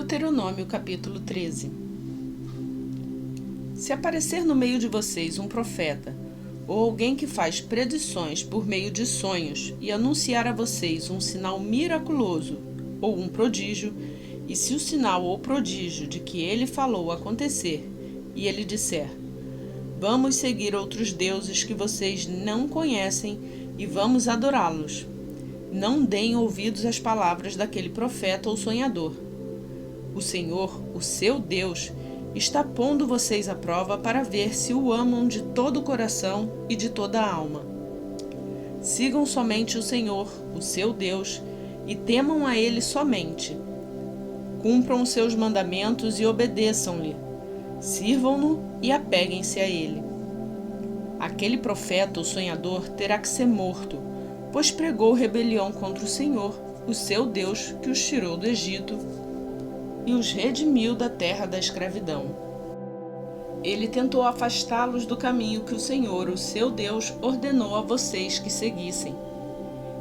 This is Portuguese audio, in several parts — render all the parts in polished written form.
Deuteronômio capítulo 13. Se aparecer no meio de vocês um profeta, ou alguém que faz predições por meio de sonhos e anunciar a vocês um sinal miraculoso ou um prodígio, e se o sinal ou prodígio de que ele falou acontecer, e ele disser: vamos seguir outros deuses que vocês não conhecem e vamos adorá-los, não deem ouvidos às palavras daquele profeta ou sonhador. O Senhor, o seu Deus, está pondo vocês à prova para ver se o amam de todo o coração e de toda a alma. Sigam somente o Senhor, o seu Deus, e temam a Ele somente. Cumpram os seus mandamentos e obedeçam-lhe. Sirvam-no e apeguem-se a Ele. Aquele profeta ou sonhador terá que ser morto, pois pregou rebelião contra o Senhor, o seu Deus, que os tirou do Egito e os redimiu da terra da escravidão. Ele tentou afastá-los do caminho que o Senhor, o seu Deus, ordenou a vocês que seguissem.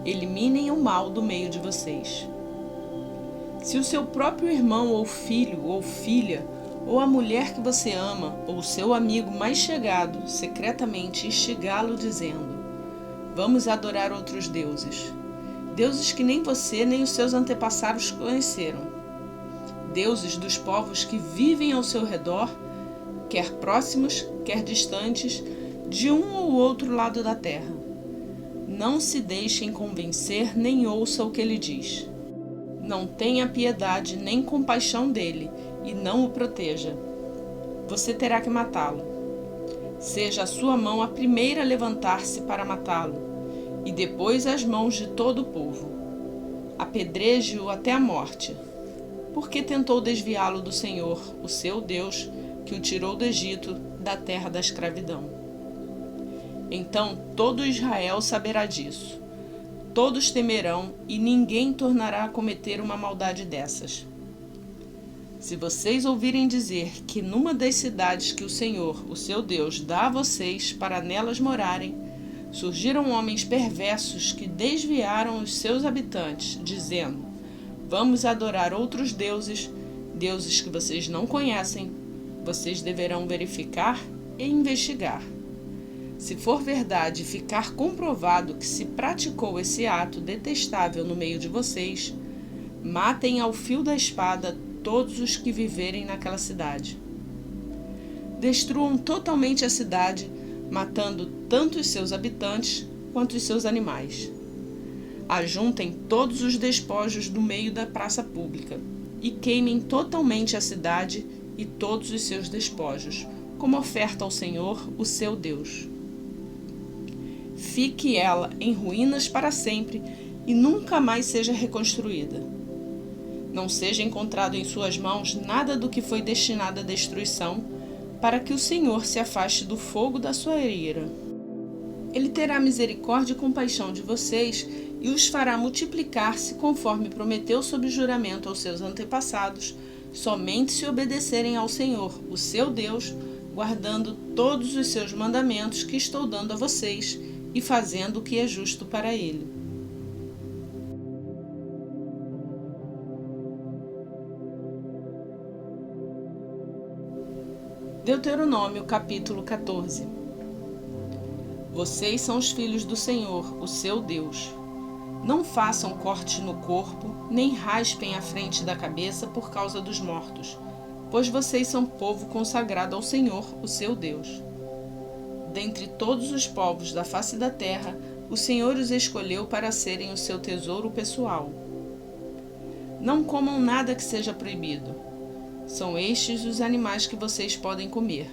Eliminem o mal do meio de vocês. Se o seu próprio irmão ou filho ou filha, ou a mulher que você ama, ou o seu amigo mais chegado, secretamente instigá-lo dizendo: vamos adorar outros deuses, deuses que nem você nem os seus antepassados conheceram, deuses dos povos que vivem ao seu redor, quer próximos, quer distantes, de um ou outro lado da terra. Não se deixem convencer, nem ouça o que ele diz. Não tenha piedade nem compaixão dele, e não o proteja. Você terá que matá-lo. Seja a sua mão a primeira a levantar-se para matá-lo, e depois as mãos de todo o povo. Apedreje-o até a morte, porque tentou desviá-lo do Senhor, o seu Deus, que o tirou do Egito, da terra da escravidão. Então todo Israel saberá disso. Todos temerão, e ninguém tornará a cometer uma maldade dessas. Se vocês ouvirem dizer que numa das cidades que o Senhor, o seu Deus, dá a vocês para nelas morarem, surgiram homens perversos que desviaram os seus habitantes, dizendo: vamos adorar outros deuses, deuses que vocês não conhecem, vocês deverão verificar e investigar. Se for verdade e ficar comprovado que se praticou esse ato detestável no meio de vocês, matem ao fio da espada todos os que viverem naquela cidade. Destruam totalmente a cidade, matando tanto os seus habitantes quanto os seus animais. Ajuntem todos os despojos do meio da praça pública e queimem totalmente a cidade e todos os seus despojos, como oferta ao Senhor, o seu Deus. Fique ela em ruínas para sempre e nunca mais seja reconstruída. Não seja encontrado em suas mãos nada do que foi destinado à destruição, para que o Senhor se afaste do fogo da sua ira. Ele terá misericórdia e compaixão de vocês e os fará multiplicar-se conforme prometeu sob juramento aos seus antepassados, somente se obedecerem ao Senhor, o seu Deus, guardando todos os seus mandamentos que estou dando a vocês e fazendo o que é justo para ele. Deuteronômio capítulo 14. Vocês são os filhos do Senhor, o seu Deus. Não façam cortes no corpo, nem raspem a frente da cabeça por causa dos mortos, pois vocês são povo consagrado ao Senhor, o seu Deus. Dentre todos os povos da face da terra, o Senhor os escolheu para serem o seu tesouro pessoal. Não comam nada que seja proibido. São estes os animais que vocês podem comer: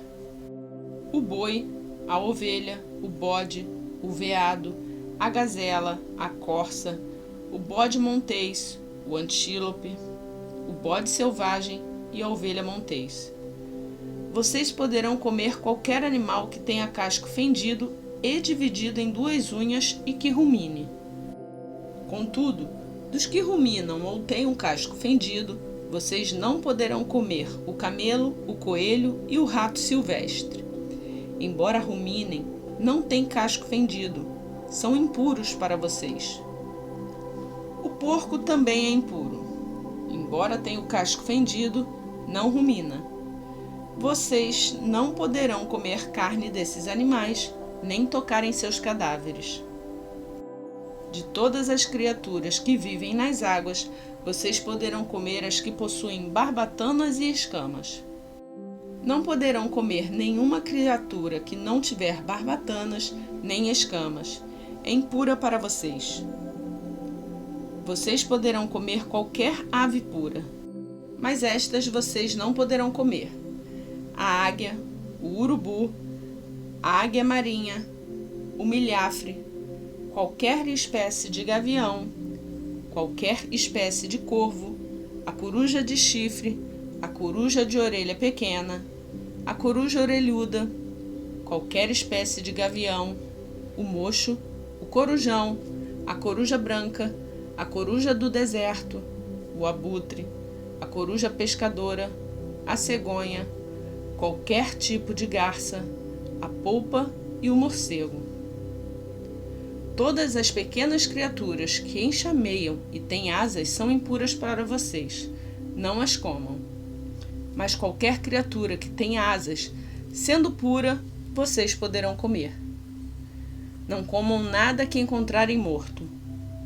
o boi, a ovelha, o bode, o veado, a gazela, a corça, o bode montês, o antílope, o bode selvagem e a ovelha montês. Vocês poderão comer qualquer animal que tenha casco fendido e dividido em 2 unhas e que rumine. Contudo, dos que ruminam ou têm um casco fendido, vocês não poderão comer o camelo, o coelho e o rato silvestre. Embora ruminem, não têm casco fendido, são impuros para vocês. O porco também é impuro. embora tenha o casco fendido, não rumina. Vocês não poderão comer carne desses animais, nem tocar em seus cadáveres. De todas as criaturas que vivem nas águas, vocês poderão comer as que possuem barbatanas e escamas. Não poderão comer nenhuma criatura que não tiver barbatanas nem escamas. É impura para vocês. Vocês poderão comer qualquer ave pura, mas estas vocês não poderão comer: a águia, o urubu, a águia marinha, o milhafre, qualquer espécie de gavião, qualquer espécie de corvo, a coruja de chifre, a coruja de orelha pequena, a coruja orelhuda, qualquer espécie de gavião, o mocho, o corujão, a coruja branca, a coruja do deserto, o abutre, a coruja pescadora, a cegonha, qualquer tipo de garça, a polpa e o morcego. Todas as pequenas criaturas que enxameiam e têm asas são impuras para vocês. Não as comam. Mas qualquer criatura que tenha asas, sendo pura, vocês poderão comer. Não comam nada que encontrarem morto.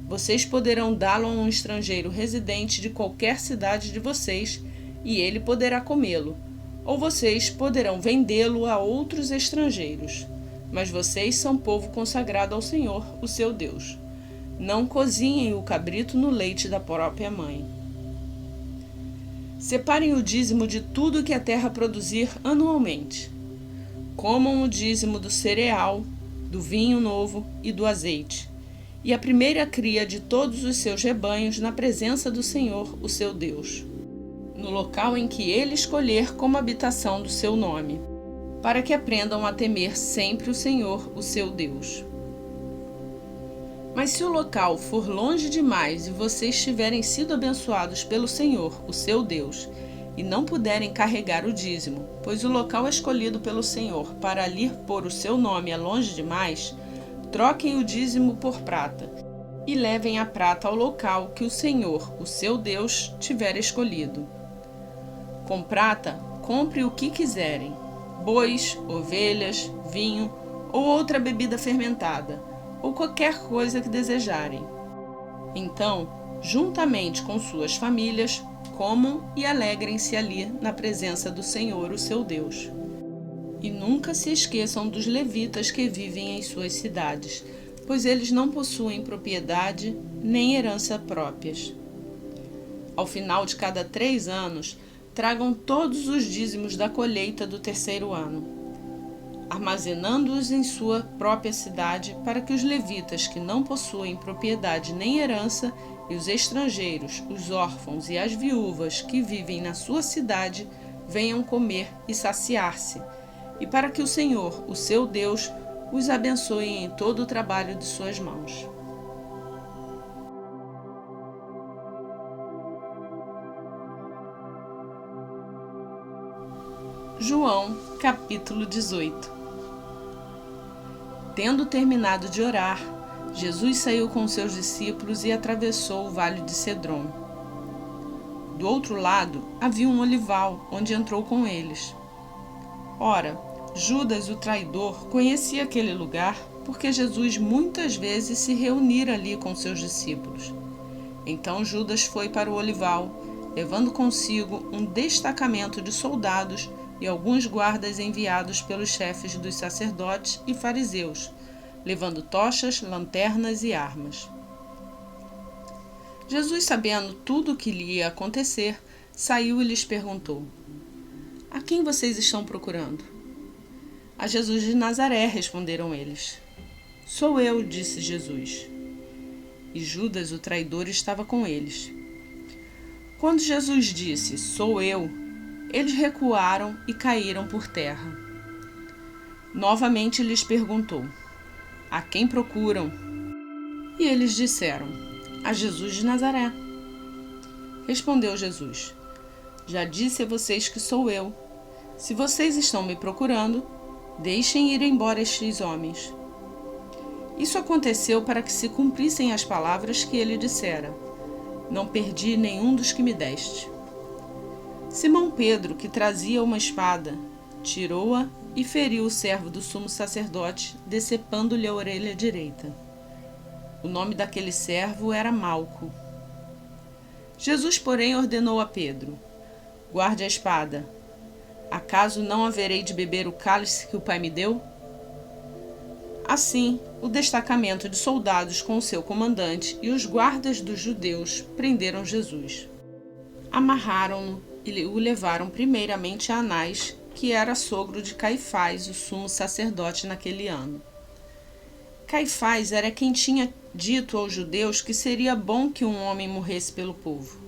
Vocês poderão dá-lo a um estrangeiro residente de qualquer cidade de vocês, e ele poderá comê-lo, ou vocês poderão vendê-lo a outros estrangeiros. Mas vocês são povo consagrado ao Senhor, o seu Deus. Não cozinhem o cabrito no leite da própria mãe. Separem o dízimo de tudo que a terra produzir anualmente. Comam o dízimo do cereal, do vinho novo e do azeite, e a primeira cria de todos os seus rebanhos na presença do Senhor, o seu Deus, no local em que ele escolher como habitação do seu nome, para que aprendam a temer sempre o Senhor, o seu Deus. Mas se o local for longe demais e vocês tiverem sido abençoados pelo Senhor, o seu Deus, e não puderem carregar o dízimo, pois o local escolhido pelo Senhor para ali pôr o seu nome é longe demais, troquem o dízimo por prata e levem a prata ao local que o Senhor, o seu Deus, tiver escolhido. Com prata, compre o que quiserem: bois, ovelhas, vinho ou outra bebida fermentada, ou qualquer coisa que desejarem. Então, juntamente com suas famílias, comam e alegrem-se ali na presença do Senhor, o seu Deus. E nunca se esqueçam dos levitas que vivem em suas cidades, pois eles não possuem propriedade nem herança próprias. Ao final de cada 3 anos, tragam todos os dízimos da colheita do 3º ano, armazenando-os em sua própria cidade, para que os levitas que não possuem propriedade nem herança, e os estrangeiros, os órfãos e as viúvas que vivem na sua cidade venham comer e saciar-se, e para que o Senhor, o seu Deus, os abençoe em todo o trabalho de suas mãos. João, capítulo 18. Tendo terminado de orar, Jesus saiu com seus discípulos e atravessou o vale de Cedron. Do outro lado havia um olival, onde entrou com eles. Ora, Judas, o traidor, conhecia aquele lugar, porque Jesus muitas vezes se reunira ali com seus discípulos. Então Judas foi para o olival, levando consigo um destacamento de soldados e alguns guardas enviados pelos chefes dos sacerdotes e fariseus, levando tochas, lanternas e armas. Jesus, sabendo tudo o que lhe ia acontecer, saiu e lhes perguntou: A quem vocês estão procurando? A Jesus de Nazaré, responderam eles. Sou eu, disse Jesus. E Judas, o traidor, estava com eles. Quando Jesus disse, sou eu, eles recuaram e caíram por terra. Novamente lhes perguntou: A quem procuram? E eles disseram: A Jesus de Nazaré. Respondeu Jesus: Já disse a vocês que sou eu. Se vocês estão me procurando, deixem ir embora estes homens. Isso aconteceu para que se cumprissem as palavras que ele dissera: Não perdi nenhum dos que me deste. Simão Pedro, que trazia uma espada, tirou-a e feriu o servo do sumo sacerdote, decepando-lhe a orelha direita. O nome daquele servo era Malco. Jesus, porém, ordenou a Pedro: guarde a espada. Acaso não haverei de beber o cálice que o Pai me deu? Assim, o destacamento de soldados com o seu comandante e os guardas dos judeus prenderam Jesus. Amarraram-no e o levaram primeiramente a Anás, que era sogro de Caifás, o sumo sacerdote naquele ano. Caifás era quem tinha dito aos judeus que seria bom que um homem morresse pelo povo.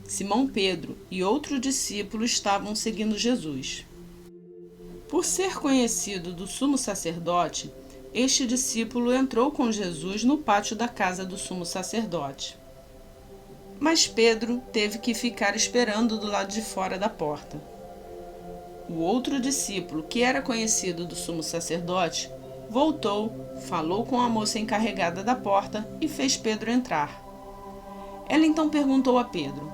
Simão Pedro e outro discípulo estavam seguindo Jesus. Por ser conhecido do sumo sacerdote, este discípulo entrou com Jesus no pátio da casa do sumo sacerdote. Mas Pedro teve que ficar esperando do lado de fora da porta. O outro discípulo, que era conhecido do sumo sacerdote, voltou, falou com a moça encarregada da porta e fez Pedro entrar. Ela então perguntou a Pedro: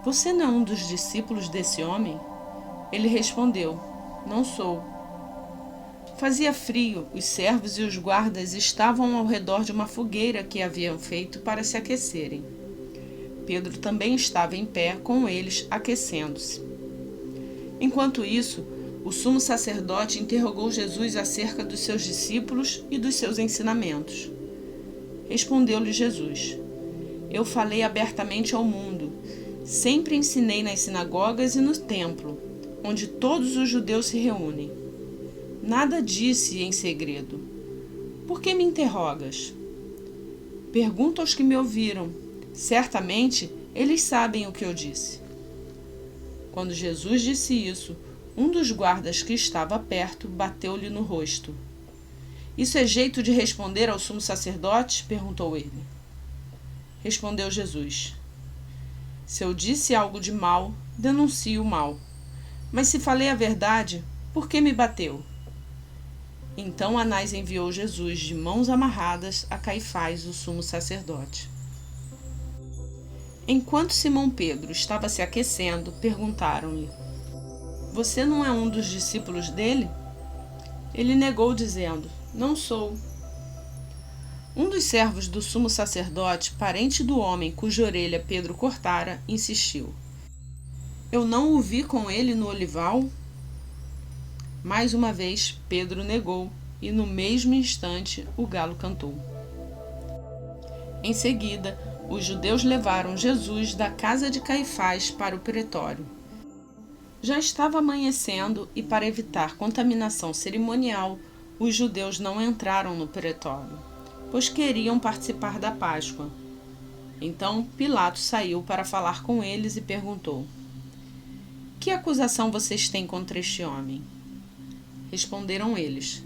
você não é um dos discípulos desse homem? Ele respondeu: não sou. Fazia frio, os servos e os guardas estavam ao redor de uma fogueira que haviam feito para se aquecerem. Pedro também estava em pé com eles, aquecendo-se. Enquanto isso, o sumo sacerdote interrogou Jesus acerca dos seus discípulos e dos seus ensinamentos. Respondeu-lhe Jesus: eu falei abertamente ao mundo. Sempre ensinei nas sinagogas e no templo, onde todos os judeus se reúnem. Nada disse em segredo. Por que me interrogas? Pergunta aos que me ouviram. Certamente, eles sabem o que eu disse. Quando Jesus disse isso, um dos guardas que estava perto bateu-lhe no rosto. Isso é jeito de responder ao sumo sacerdote? Perguntou ele. Respondeu Jesus: se eu disse algo de mal, denuncie o mal. Mas se falei a verdade, por que me bateu? Então Anás enviou Jesus de mãos amarradas a Caifás, o sumo sacerdote. Enquanto Simão Pedro estava se aquecendo, perguntaram-lhe: você não é um dos discípulos dele? Ele negou, dizendo: não sou. Um dos servos do sumo sacerdote, parente do homem cuja orelha Pedro cortara, insistiu: eu não o vi com ele no olival? Mais uma vez, Pedro negou, e no mesmo instante o galo cantou. Em seguida, os judeus levaram Jesus da casa de Caifás para o pretório. Já estava amanhecendo e, para evitar contaminação cerimonial, os judeus não entraram no pretório, pois queriam participar da Páscoa. Então Pilatos saiu para falar com eles e perguntou: que acusação vocês têm contra este homem? Responderam eles: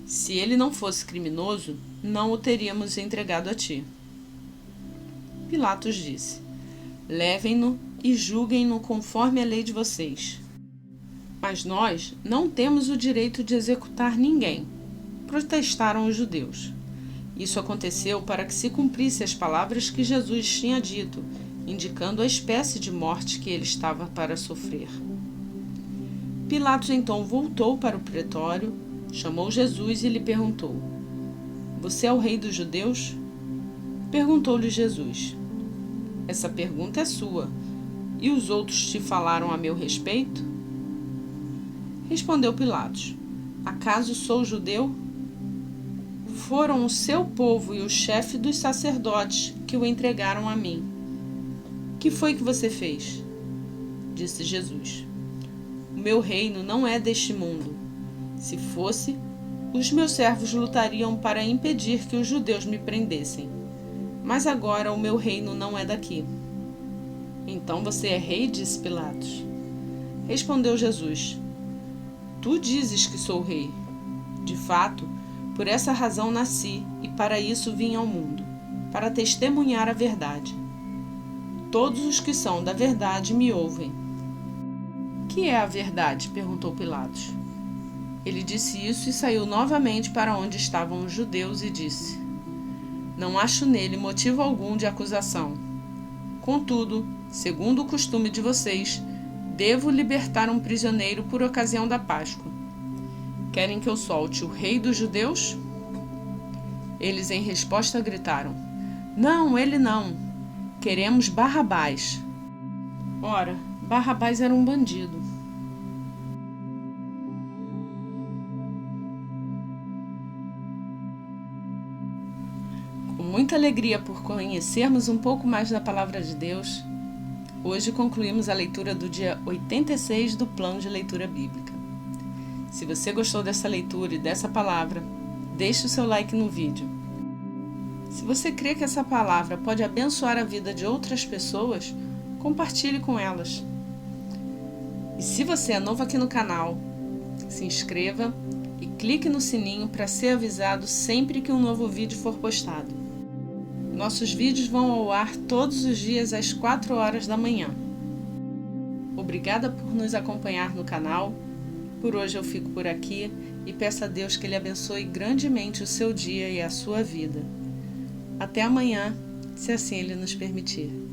se ele não fosse criminoso, não o teríamos entregado a ti. Pilatos disse: levem-no e julguem-no conforme a lei de vocês. Mas nós não temos o direito de executar ninguém, protestaram os judeus. Isso aconteceu para que se cumprisse as palavras que Jesus tinha dito, indicando a espécie de morte que ele estava para sofrer. Pilatos então voltou para o pretório, chamou Jesus e lhe perguntou: você é o rei dos judeus? Perguntou-lhe Jesus: essa pergunta é sua, e os outros te falaram a meu respeito? Respondeu Pilatos: acaso sou judeu? Foram o seu povo e o chefe dos sacerdotes que o entregaram a mim. Que foi que você fez? Disse Jesus: o meu reino não é deste mundo. Se fosse, os meus servos lutariam para impedir que os judeus me prendessem. Mas agora o meu reino não é daqui. Então você é rei? Disse Pilatos. Respondeu Jesus: tu dizes que sou rei. De fato, por essa razão nasci e para isso vim ao mundo, para testemunhar a verdade. Todos os que são da verdade me ouvem. Que é a verdade? Perguntou Pilatos. Ele disse isso e saiu novamente para onde estavam os judeus e disse: Não acho nele motivo algum de acusação. Contudo, segundo o costume de vocês, devo libertar um prisioneiro por ocasião da Páscoa. Querem que eu solte o rei dos judeus? Eles em resposta gritaram: Não, ele não. Queremos Barrabás. Ora, Barrabás era um bandido. Com muita alegria por conhecermos um pouco mais da Palavra de Deus, hoje concluímos a leitura do dia 86 do Plano de Leitura Bíblica. Se você gostou dessa leitura e dessa palavra, deixe o seu like no vídeo. Se você crê que essa palavra pode abençoar a vida de outras pessoas, compartilhe com elas. E se você é novo aqui no canal, se inscreva e clique no sininho para ser avisado sempre que um novo vídeo for postado. Nossos vídeos vão ao ar todos os dias às 4 horas da manhã. Obrigada por nos acompanhar no canal. Por hoje eu fico por aqui e peço a Deus que Ele abençoe grandemente o seu dia e a sua vida. Até amanhã, se assim Ele nos permitir.